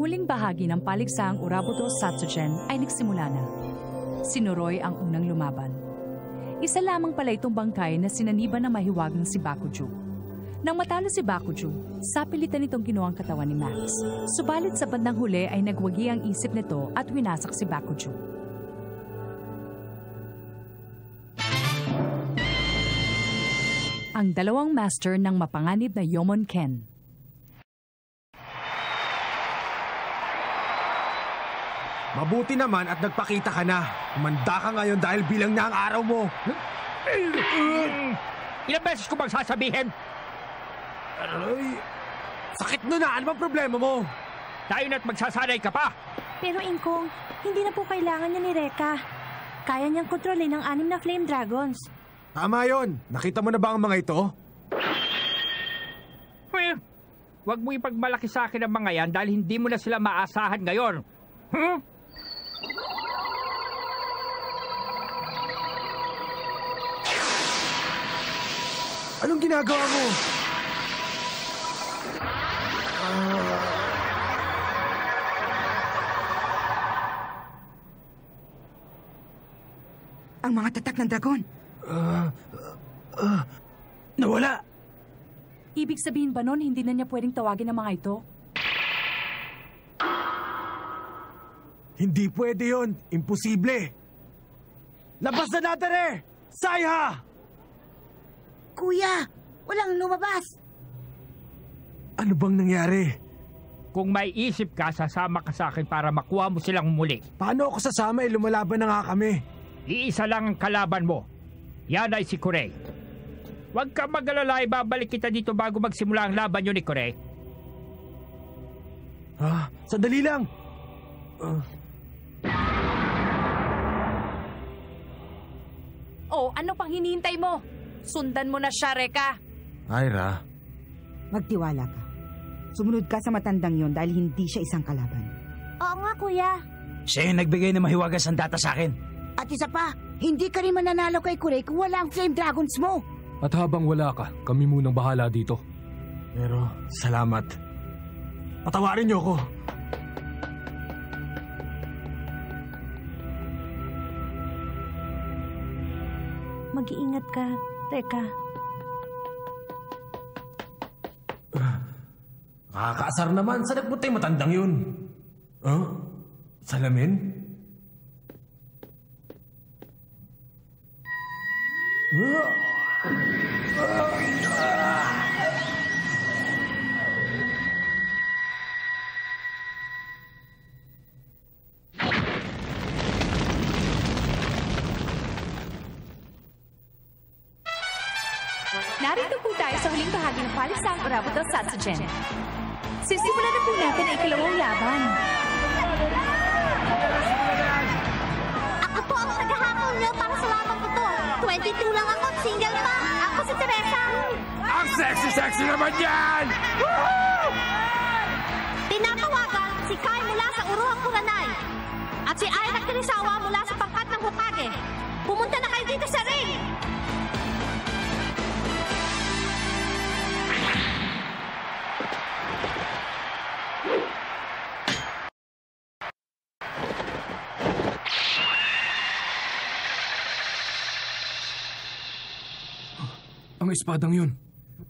huling bahagi ng paligsaang Urabuto Satsugen ay nagsimula na. Si Noroi ang unang lumaban. Isa lamang pala itong bangkay na sinaniban ng mahiwagang si Bakuju. Nang matalo si Bakuju, sapilitan itong kinuha ang katawan ni Max. Subalit sa bandang huli ay nagwagi ang isip nito at winasak si Bakuju. Ang dalawang master ng mapanganib na Yomon Ken. Mabuti naman at nagpakita ka na. Umanda ka ngayon dahil bilang na ang araw mo. Ilang beses ko bang sasabihin? Aray, sakit na. Ano bang problema mo? Tayo na't magsasanay ka pa. Pero Ingkong, hindi na po kailangan niya ni Reka. Kaya niyang kontrolin ang 6 na Flame Dragons. Tama yon. Nakita mo na ba ang mga ito? Huwag mo ipagmalaki sa akin ang mga yan dahil hindi mo na sila maasahan ngayon. Anong ginagawa mo? Ang mga tatak ng dragon. Nawala. Ibig sabihin ba nun, hindi na niya pwedeng tawagin ang mga ito? Hindi pwede yon. Imposible. Labas na natin Saiha! Kuya, walang lumabas. Ano bang nangyari? Kung may isip ka, sasama ka sa akin para makuha mo silang muli. Paano ako sasama? Lumalaban na nga kami. Iisa lang ang kalaban mo. Yan ay si Kurei. Huwag ka mag-alala, ibabalik kita dito bago magsimula ang laban nyo ni Kurei. Sandali lang. Oh, ano pang hinihintay mo? Sundan mo na siya, Reka. Ira. Magtiwala ka. Sumunod ka sa matandang yon dahil hindi siya isang kalaban. Oo nga, Kuya. Siya yung nagbigay ng mahiwagas ang data sa akin. At isa pa, hindi ka rin mananalo kay Kurei kung wala ang Flame Dragons mo. At habang wala ka, kami munang bahala dito. Pero, salamat. Patawarin niyo ako. Mag-iingat ka, Reka. Nakakaasar naman. Saan nagpunta yung matandang yun? Salamin? Narito po tayo sa huling bahagi ng paligsaang Urabuto Satsugen. Sisimulan na po natin ang ikalawang laban. Ako po ang naghahamon niyo para sa labang ito. 22 lang ako, single pa. Ako si Teresa. Ang sexy-sexy naman yan! Tinatawagan si Kai mula sa Uruhang Kuranay. At si Aira Kirisawa mula sa pangkat ng Hokage. Pumunta na kayo dito sa ring! Ang espadang yun.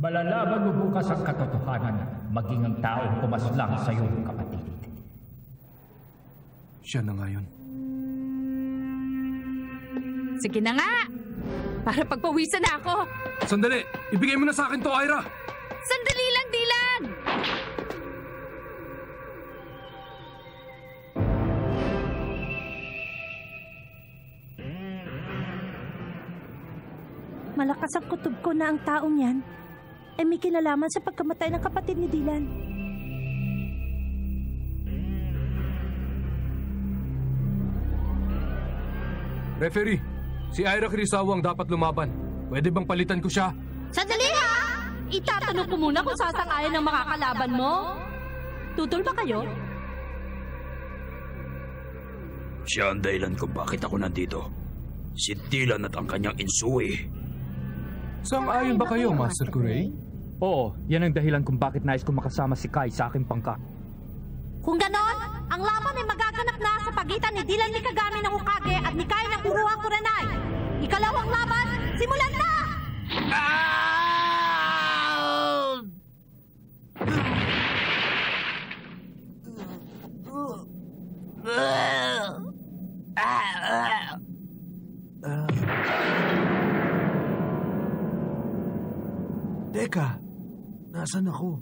Malalaman mo bukas ang katotohanan, maging ang taong pumaslang sa iyong kapatid. Siya na nga yun. Sige na nga! Para pagpawisan na ako! Sandali! Ibigay mo na sa akin to, Ira! Sandali lang, Dylan! Malakas ang kutob ko na ang taong yan ay may kinalaman sa pagkamatay ng kapatid ni Dylan. Referee, si Ira Kirisawa ang dapat lumaban. Pwede bang palitan ko siya? Sandali ha! Itatanong ko muna kung sasang-ayon ng makakalaban mo. Tutol ba kayo? Siya ang dahilan kung bakit ako nandito. Si Dylan at ang kanyang insuwi. Sang-ayon ba kayo, Master Kurei? Oo, yan ang dahilan kung bakit nais ko makasama si Kai sa aking pangkat. Kung ganon, ang laban ay magaganap na sa pagitan ni Dylan Mikagami ng Hokage at ni Kai ng Uruha Kurenai. Ikalawang laban, simulan na! Teka, nasan ako?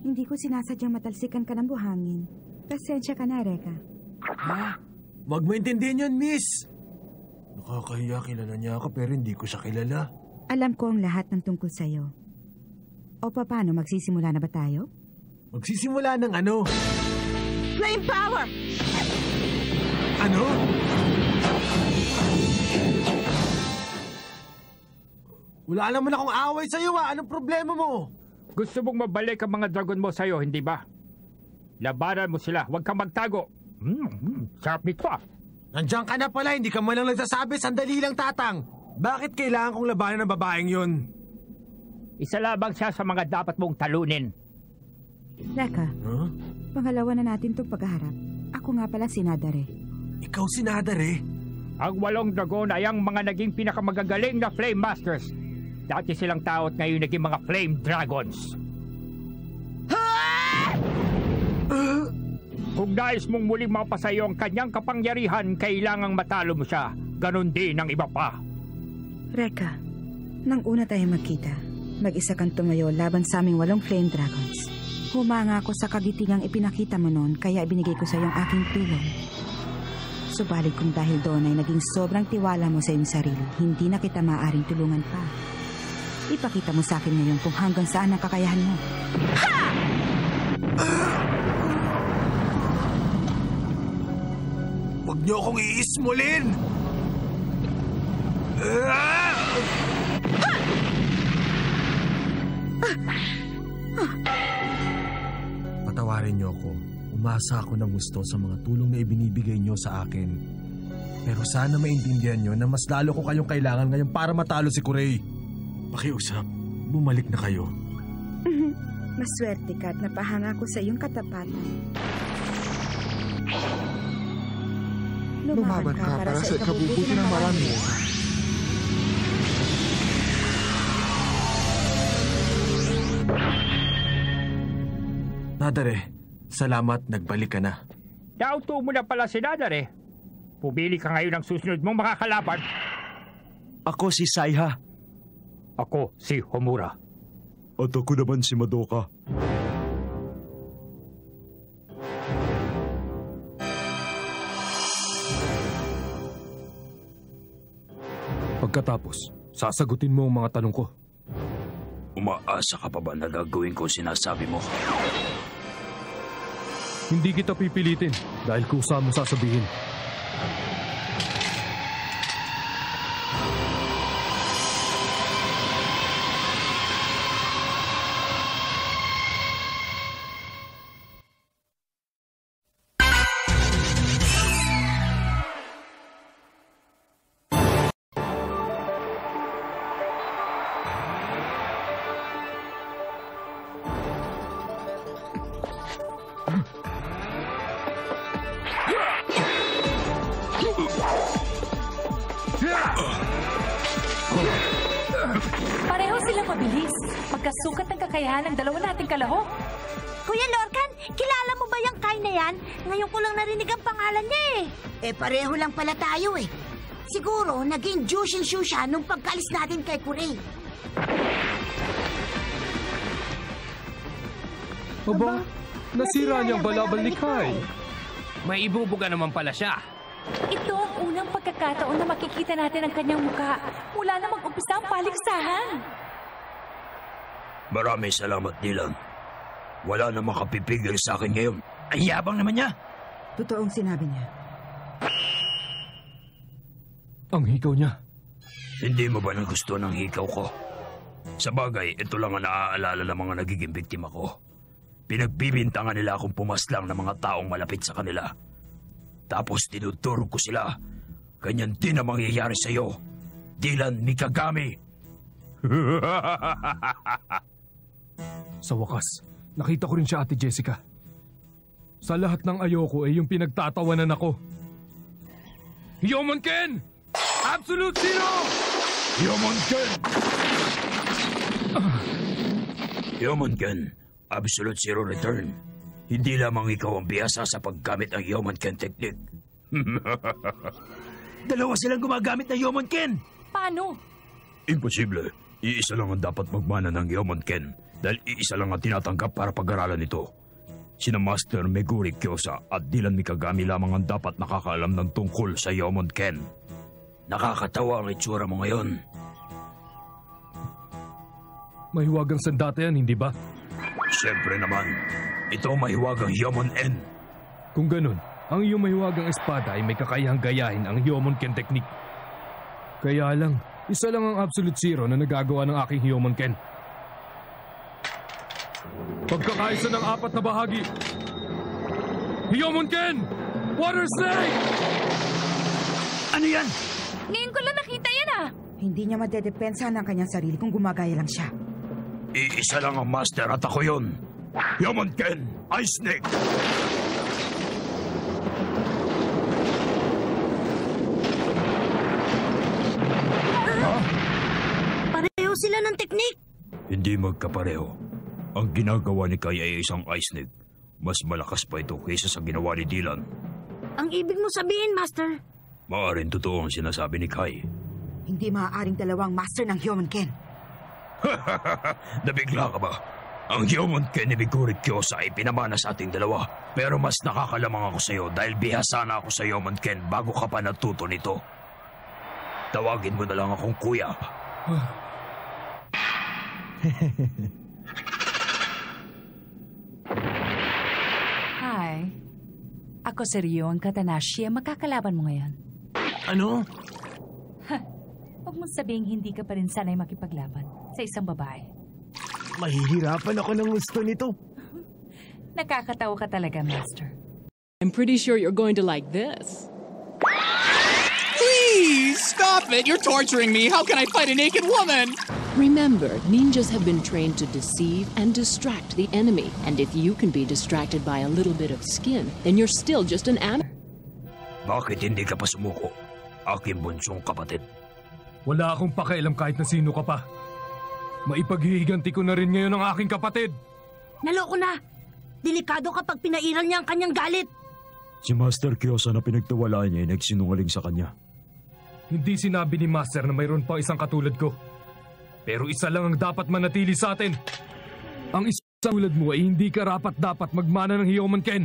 Hindi ko sinasadyang matalsikan ka ng buhangin. Pasensya ka na, Reka. Ha? Wag mo intindihin yun, miss! Nakakahiya, kilala niya ako pero hindi ko siya kilala. Alam ko ang lahat ng tungkol sa'yo. O paano, magsisimula na ba tayo? Magsisimula ng ano? Flame power! Ano? Wala naman akong away sa'yo Anong problema mo? Gusto mong mabalik ang mga dragon mo sa'yo, hindi ba? Labanan mo sila, huwag kang magtago. Sarap nito ah. Nandiyan ka na pala, hindi ka man lang nagsasabi, sandali lang tatang. Bakit kailangan kong labanan ng babaeng yun? Isa labang siya sa mga dapat mong talunin. Reka, Huh? pangalawa na natin itong paghaharap. Ako nga pala si Nadare. Ikaw si Nadare? Ang 8 dragon ay ang mga naging pinakamagagaling na Flame Masters. Dati silang tao at ngayon naging mga Flame Dragons. Kung nais mong muling mapasayo ang kanyang kapangyarihan, kailangang matalo mo siya. Ganon din ang iba pa. Reka, nang una tayo magkita, mag-isa kang tumayo laban sa aming 8 Flame Dragons. Humanga ako sa kagitingang ipinakita mo noon, kaya ibinigay ko sa iyo ang aking tulong. Subalit kung dahil doon ay naging sobrang tiwala mo sa iyong sarili, hindi na kita maaaring tulungan pa. Ipakita mo sa akin ngayon kung hanggang saan ang kakayahan mo. Ha! Huwag niyo akong iismulin! Patawarin niyo ako. Umasa ako ng gusto sa mga tulong na ibinibigay niyo sa akin. Pero sana maintindihan niyo na mas lalo ko kayong kailangan ngayon para matalo si Kurei. Pakiusap, bumalik na kayo. Maswerte ka at napahanga ko sa iyong katapatan. Lumaban ka para sa ikabubuti ng marami. Nadare, salamat, nagbalik ka na. Nauto mo na pala si Nadare. Pumili ka ngayon ng susunod mong makakalaban. Ako si Saiha. Ako si Homura. At ako naman si Madoka. Pagkatapos, sasagutin mo ang mga tanong ko. Umaasa ka pa ba na gagawin ko sinasabi mo? Hindi kita pipilitin dahil kusa mo sasabihin. Pareho silang mabilis. Magkasukat ng kakayahan ng dalawa nating kalahok. Kuya Lorcan, kilala mo ba yung Kai na yan? Ngayon ko lang narinig ang pangalan niya eh. Pareho lang pala tayo eh. Siguro, naging Jushinshu siya nung pagkalis natin kay Kurei. Aba, nasira niyang balabal ni Kai. May ibubuga naman pala siya. Ito ang unang pagkakataon na makikita natin ang kanyang muka mula na mag-umpisa ang paligsahan. Maraming salamat, Dylan. Wala na makapipigil sa akin ngayon. Ang yabang naman niya. Totoong sinabi niya. Ang hikaw niya. Hindi mo ba nagusto ng hikaw ko? Sa bagay, ito lang ang naaalala ng mga nagiging biktima ko. Pinagbibintangan nila akong pumaslang ng mga taong malapit sa kanila. Tapos tinuturo ko sila. Ganyan din ang mangyayari sa'yo. Dylan Mikagami. Sa wakas, nakita ko rin siya, Ate Jessica. Sa lahat ng ayoko ay yung pinagtatawanan ako. Yomonken! Absolute Zero! Yomonken! Yomonken, Absolute Zero Return. Hindi lamang ikaw ang biyasa sa paggamit ng Yomonken technique. Dalawa silang gumagamit ng Yomonken! Paano? Imposible. Iisa lang ang dapat magmana ng Yomonken dahil iisa lang ang tinatanggap para pag-aralan ito. Sina Master Meguri Kyosa at Dylan Mikagami lamang ang dapat nakakaalam ng tungkol sa Yomonken. Nakakatawa ang itsura mo ngayon. Mahiwagang sandata yan, hindi ba? Siyempre naman. Ito ang mahiwagang Yomon-en. Kung ganun, ang iyong mahiwagang espada ay may kakayahang gayahin ang Yomonken technique. Kaya lang, isa lang ang Absolute Zero na nagagawa ng aking Yomonken. Pagkakaisa ng 4 na bahagi. Yomonken! Water Snake! Ano yan? Ngayon ko lang nakita yan ah! Hindi niya madedepensa ng kanyang sarili kung gumagaya lang siya. Iisa lang ang Master at ako yun. Yomonken! Ice Snake! Pareho sila ng teknik. Hindi magkapareho. Ang ginagawa ni Kai ay isang ice snake. Mas malakas pa ito kaysa sa ginawa ni Dylan. Ang ibig mo sabihin, Master? Maaaring totoo ang sinasabi ni Kai. Hindi maaaring dalawang master ng Yomonken. Nabigla ka ba? Ang Yomonken ni Meguri Kyosa ay pinamana sa ating dalawa. Pero mas nakakalamang ako sa iyo dahil bihasa na ako sa Yomonken bago ka pa natuto nito. Tawagin mo na lang akong kuya. Hi. Ako si Rion Katanashi ang makakalaban mo ngayon. Ano? Huwag mong sabihing hindi ka pa rin sanay makipaglaban sa isang babae. Mahihirapan ako ng gusto nito. Nakakatawa ka talaga, Master. I'm pretty sure you're going to like this. Please, stop it! You're torturing me! How can I fight a naked woman? Remember, ninjas have been trained to deceive and distract the enemy. And if you can be distracted by a little bit of skin, then you're still just an amateur. Bakit hindi ka pa sumuko? Aking bunsong kapatid. Wala akong pakialam kahit na sino ka pa. Maipaghihiganti ko na rin ngayon ang aking kapatid. Naloko na. Delikado kapag pinairal niya ang kanyang galit. Si Master Kyosa na pinagtiwalaan niya ay nagsinungaling sa kanya. Hindi sinabi ni Master na mayroon pa isang katulad ko. Pero isa lang ang dapat manatili sa atin. Ang isang tulad mo ay hindi karapat-dapat magmana ng Yomonken.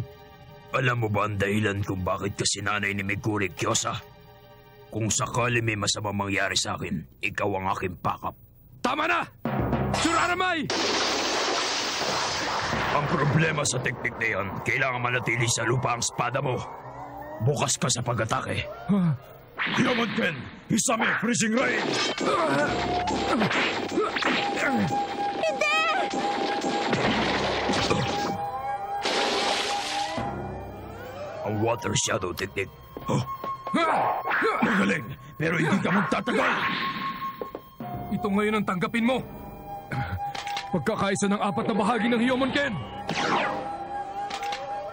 Alam mo ba ang dahilan kung bakit ka sinanay ni Meguri Kyosa? Kung sakali may masamang mangyari sa akin, ikaw ang aking backup. Tama na! Suraramay! Ang problema sa teknik na yan, kailangan manatili sa lupa ang espada mo. Bukas ka sa pag-atake. Yomonken! Isame Freezing Rain! Hindi! Ang Water Shadow technique. Magaling, pero hindi ka magtatagal. Ito ngayon ang tanggapin mo. Pagkakaisa ng 4 na bahagi ng Yomonken.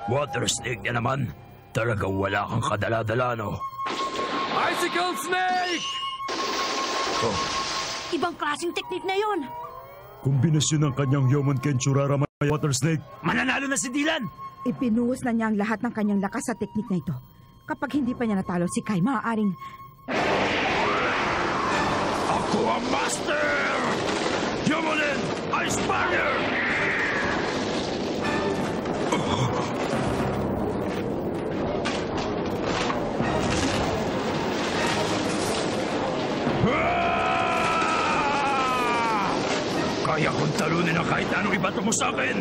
Water Snake niya naman. Talagang wala kang kadala-dala, no? Icicle Snake! Oh. Ibang klaseng teknik na yon. Kombinasyon ng kanyang Yomonken Churaramay Water Snake. Mananalo na si Dylan! Ipinuhos na niya ang lahat ng kanyang lakas sa teknik na ito. Kapag hindi pa niya natalo si Kai, maaaring... Ako ang Master! Yomonen Ice Barrier! Kaya kong talunin ang kahit anong ibato mo sa akin!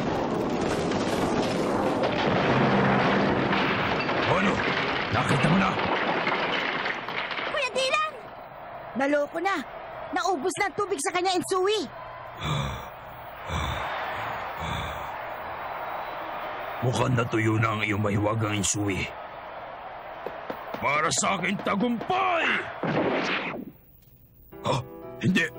Ano? Nakita mo na? Kuya Dylan! Naloko na. Naubos na ang tubig sa kanya, Insui. Mukhang natuyo na ang iyong mahiwagang Insui. Para sa akin tagumpay! Ha? Hindi!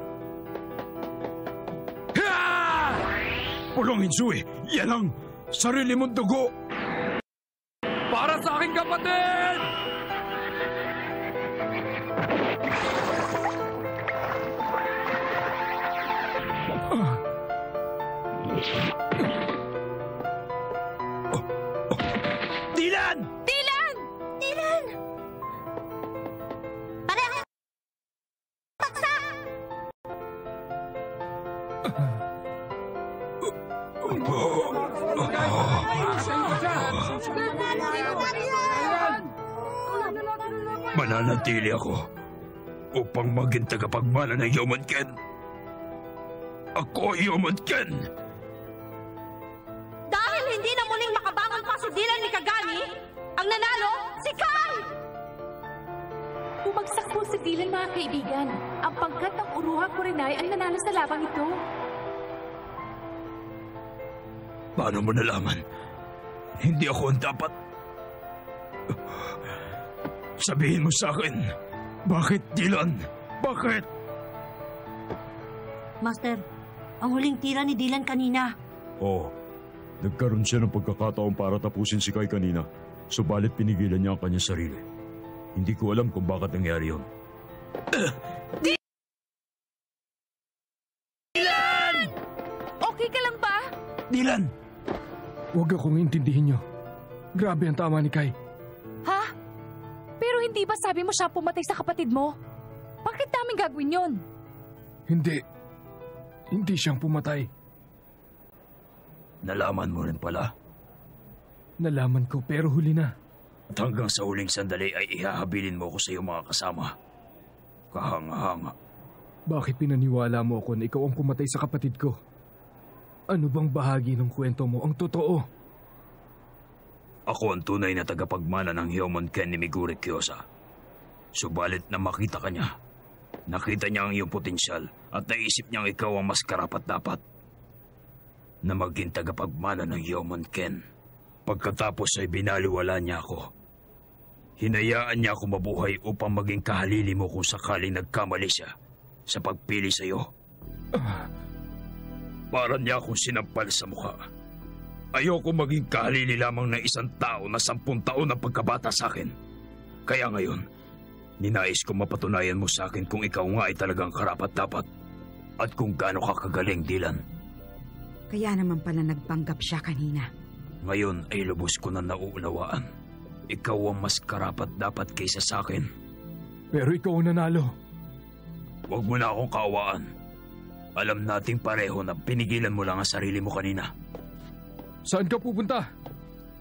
Pulong Insui, yan ang sarili mong dugo! Para sa aking kapatid! Dylan! Dylan! Dylan! Pareho! Paksa! Mananatili ako upang maging tagapagmana ng Yomonken. Ako ay Yomonken! Dahil hindi na muling makabangon pa si Dylan Mikagami, ang nanalo, si Kai! Bumagsak po si Dylan, mga kaibigan. Ang pangkat ng Uruhang Kurenai ang nanalo sa labang ito. Paano mo nalaman? Hindi ako ang dapat. Sabihin mo sa akin, bakit Dylan? Bakit? Master, ang huling tira ni Dylan kanina. Oo. Nagkaroon siya ng pagkakataon para tapusin si Kai kanina. Subalit pinigilan niya ang kanyang sarili. Hindi ko alam kung bakit nangyari yun. Dylan! Okay ka lang ba? Dylan! Huwag akong intindihin niyo. Grabe ang tama ni Kai. Ha? Pero hindi ba sabi mo siya pumatay sa kapatid mo? Bakit namin gagawin yun? Hindi. Hindi siyang pumatay. Nalaman mo rin pala. Nalaman ko pero huli na. At hanggang sa huling sandali ay ihahabilin mo ko sa iyong mga kasama. Kahanga-hanga. Bakit pinaniwala mo ako na ikaw ang pumatay sa kapatid ko? Ano bang bahagi ng kwento mo ang totoo? Ako ang tunay na tagapagmana ng Hyomonken ni Meguri Kyosa. Subalit na makita ka niya. Nakita niya ang iyong potensyal at naisip niyang ikaw ang mas karapat-dapat na maging tagapagmana ng Hyomonken. Pagkatapos ay binaliwala niya ako. Hinayaan niya ako mabuhay upang maging kahalili mo kung sakaling nagkamali siya sa pagpili sa iyo. Para niya akong sinampal sa mukha. Ayoko maging kahalili lamang ng isang tao na 10 taon na pagkabata sa akin. Kaya ngayon, ninais ko mapatunayan mo sa akin kung ikaw nga ay talagang karapat-dapat at kung gaano ka kagaling, Dylan. Kaya naman pala nagpanggap siya kanina. Ngayon ay lubos ko na nauunawaan. Ikaw ang mas karapat-dapat kaysa sa akin. Pero ikaw ang nanalo. Huwag mo na akong kaawaan. Alam nating pareho na pinigilan mo lang ang sarili mo kanina. Saan ka pupunta?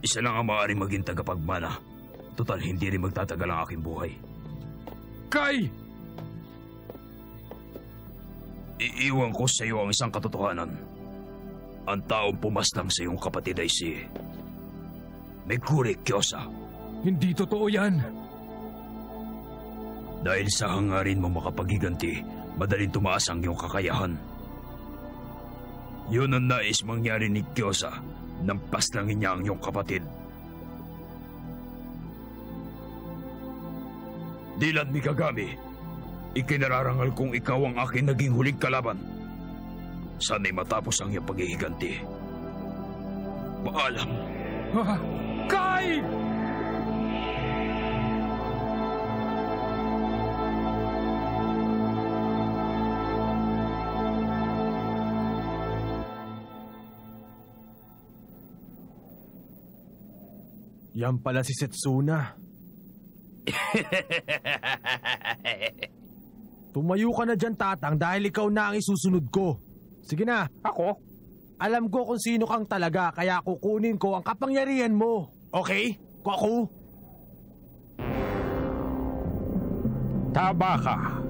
Isa lang ang maaaring maging tagapagmana. Total, hindi rin magtatagal ang aking buhay. Kai! Iiwan ko sa iyo ang isang katotohanan. Ang taong pumaslang sa iyong kapatid ay si Meguri Kyosa. Hindi totoo yan. Dahil sa hangarin mo makapagiganti, madaling tumaas ang iyong kakayahan. Yun ang nais mangyari ni Kyosa nang paslangin niya ang iyong kapatid. Dylan Mikagami, ikinararangal kong ikaw ang aking naging huling kalaban. Sana'y matapos ang iyong paghihiganti. Paalam. Kai! Yan pala si Setsuna. Tumayo ka na dyan, Tatang, dahil ikaw na ang isusunod ko. Sige na. Ako? Alam ko kung sino kang talaga, kaya kukunin ko ang kapangyarihan mo. Okay? Ako? Tama ka.